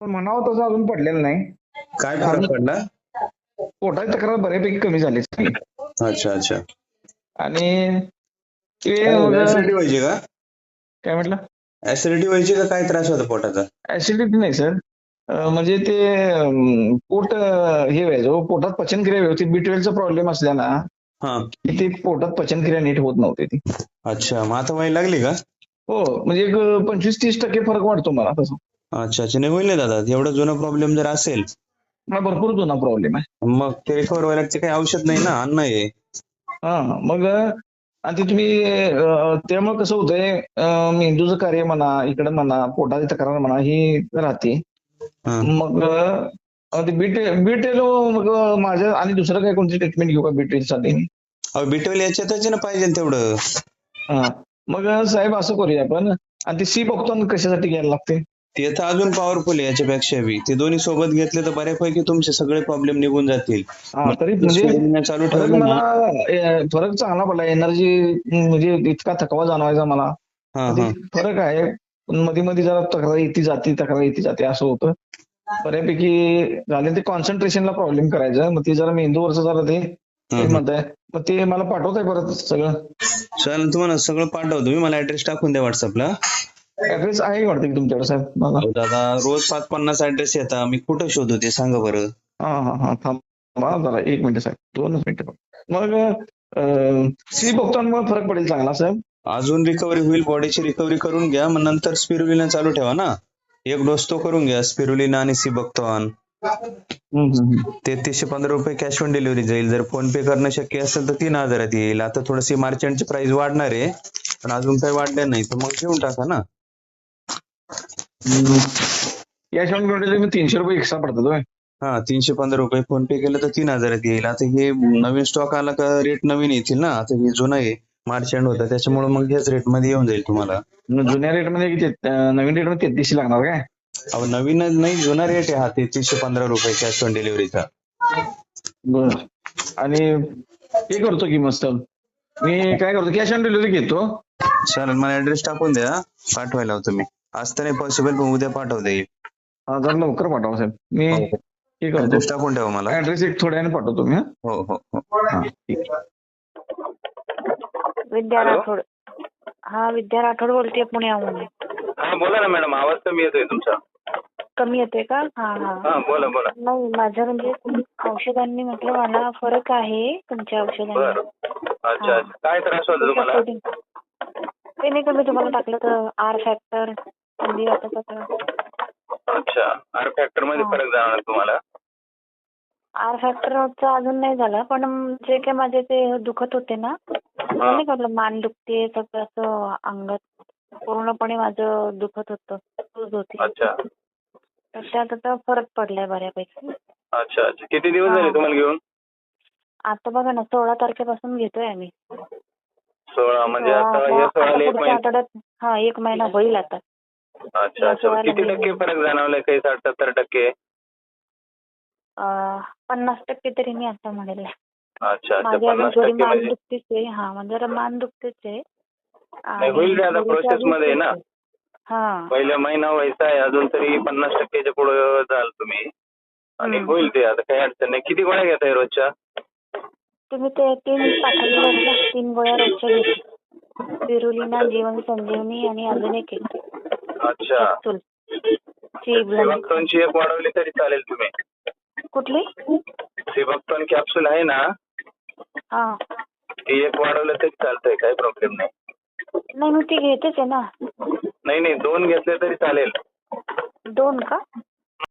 पण म्हणावं तसं अजून पडलेलं नाही. काय फरक पडला? पोटाची तक्रार बऱ्यापैकी कमी झाली सगळी. अच्छा अच्छा. आणि ते मग ऍसिडिटी व्हायची का? काय म्हटलं, ऍसिडिटी व्हायची का? काय त्रास होता पोटाचा? ऍसिडिटी नाही सर. म्हणजे ते पोट हे व्हायचं हो, पोटात पचनक्रिया व्यवस्थित B12चा प्रॉब्लेम असल्या ना हा. की ती पोटात पचनक्रिया नीट होत नव्हती ती. अच्छा, मग आता व्हायला लागली का? हो, म्हणजे एक 25-30% फरक वाटतो मला तसं. अच्छा अच्छा. नाही होईल ना दादा, एवढा जुना प्रॉब्लेम जर असेल मला भरपूर जुना प्रॉब्लेम आहे. मग ते रिकवर व्हायला काही औषध नाही ना, अन्न आहे. हा मग आणि ते तुम्ही त्यामुळे कसं होतंय, मेंदूचं कार्य म्हणा, इकडे म्हणा, पोटाची तक्रार म्हणा, ही राहते. हा. मग ते बीटेल मग माझं आणि दुसरं काय कोणती ट्रीटमेंट घेऊ का बीटेल साठी? अहो B12 याच्यातच ना पाहिजे तेवढं. हा मग साहेब असं करूया आपण. आणि ते सी बघतो कशासाठी घ्यायला लागते? ते तर अजून पॉवरफुल आहे याच्यापेक्षा बी. ते दोन्ही सोबत घेतले तर बऱ्यापैकी तुमचे सगळे प्रॉब्लेम निघून जातील. हा तरी म्हणजे स्पिरुलिना चालू फरक ठेवलं मला ना. फरक चांगला पडला. एनर्जी म्हणजे इतका थकवा जाणवायचा मला. हा पण ते हा. फरक आहे. पण मध्ये मध्ये जरा तक्रार येते जाते असं होतं. बऱ्यापैकी झाले. ते कॉन्सन्ट्रेशनला प्रॉब्लेम करायचा. मग ते जरा मेंदूवरचं जरा ते हम्म. म्हणताय. मग ते मला पाठवताय परत सगळं? चालेल, तुम्हाला सगळं पाठवतो मी. मला ऍड्रेस टाकून द्या व्हॉट्सअपला. ऍड्रेस आहे वाटतं की तुमच्याकडे साहेब माझा? अहो दादा, रोज 5-50 ऍड्रेस येतात, मी कुठं शोधू ते सांगा बरं. हा थांबा जरा 1 मिनिट साहेब, 2च मिनिटं. मग सी बघताना फरक पडेल चांगला साहेब? अजून रिकव्हरी होईल, बॉडीची रिकव्हरी करून घ्या. मग नंतर स्पिरुलिना चालू ठेवा ना. एक डोस तो करून घ्या, स्पिरुलिना आणि सिबक्तान. ते 315 रुपये कॅश ऑन डिलिव्हरी जाईल. जर फोन पे करणं शक्य असेल तर 3000 येईल. आता थोडीशी मार्चंटची प्राइस वाढणार आहे, पण अजून काही वाढल्या नाही, तर मग घेऊन टाका ना. कॅश ऑन डिलिव्हरी मी 300 रुपये एक्स्ट्रा पडतात होय? हा, 315 रुपये फोन पे केलं तर 3000 येईल. आता हे नवीन स्टॉक आला का रेट नवीन येतील ना. आता हे जुनं आहे, मार्च एंड होता, त्याच्यामुळे मग हेच रेट मध्ये येऊन जाईल तुम्हाला. मग जुन्या रेट मध्ये किती? नवीन रेट मध्ये 3300 लागणार काय? अहो नवीन नाही, जुना रेट आहे हा 315 रुपये कॅश ऑन डिलिव्हरीचा. बर. आणि हे करतो की मस्त मी काय करतो, कॅश ऑन डिलिव्हरी घेतो. चालेल, मला ऍड्रेस टाकून द्या, पाठवायला होतो मी. आज तर नाही पॉसिबल, पण उद्या पाठवता येईल. जरा लवकर पाठवा साहेब. मी हे करतो, ऍड्रेस टाकून ठेवा मला. ऍड्रेस एक थोड्या वेळाने पाठवतो मी. हो हो हो. हा ठीक आहे. विद्या राठोड. हा, विद्या राठोड बोलते पुण्याहून. हा बोला ना मॅडम, आवाज कमी येतोय तुमचा. कमी येते का? हा हा. हा बोला बोला. नाही, माझं म्हणजे औषधांनी म्हटलं मला फरक आहे तुमच्या औषधांनी. बर. अच्छा अच्छा. काय त्रास होतो तुम्हाला? ते नाही का मी तुम्हाला टाकलं तर R फॅक्टर संधी वाटत होता. अच्छा, आर फॅक्टर मध्ये फरक जाणवला तुम्हाला? R फॅक्टरचा अजून नाही झाला, पण जे काही माझे ते दुखत होते ना, नाही का आपलं मान दुखते, सगळं असं अंगात पूर्णपणे माझं दुखत होतं, सूज होती. अच्छा. तर त्यात आता फरक पडलाय बऱ्यापैकी. अच्छा अच्छा. किती दिवस झाले तुम्हाला घेऊन? आता बघा ना, 16 तारखेपासून घेतोय आम्ही. 16 म्हणजे आता या 16 एक महिना. आठवड्यात 1 महिना होईल आता. अच्छा अच्छा. किती टक्के फरक जाणवलाय? काही 60-70%? 50% तरी मी आता म्हणेल. अच्छा अच्छा. माझी अजून थोडी 50% मान म्हणजे दुखतेच आहे. म्हणजे जरा मान दुखतेच आहे. नाही, होईल ते आता प्रोसेस मध्ये आहे ना. पहिला महिना व्हायचा आहे, अजून तरी 50%च्या पुढे जाल तुम्ही. आणि होईल ते, आता काही अडचण नाही. किती गोळ्या घेताय रोजच्या? तुम्ही ते 3 पाठवलेले आहेत ना, 3 गोळ्या रोजच्या घेते. स्पिरुलिना, जीवन संजीवनी आणि अजून एक आहे. अच्छा. कॅप्सूल. सिबक्तानची एक वाढवली तरी चालेल तुम्ही. कुठली? सिबक्तान कॅप्सूल आहे ना, हा. ती एक वाढवलं तरी चालतंय, काही प्रॉब्लेम नाही. नाही, मी ती घेतेच आहे ना. नाही 2 घेतले तरी चालेल. 2 का?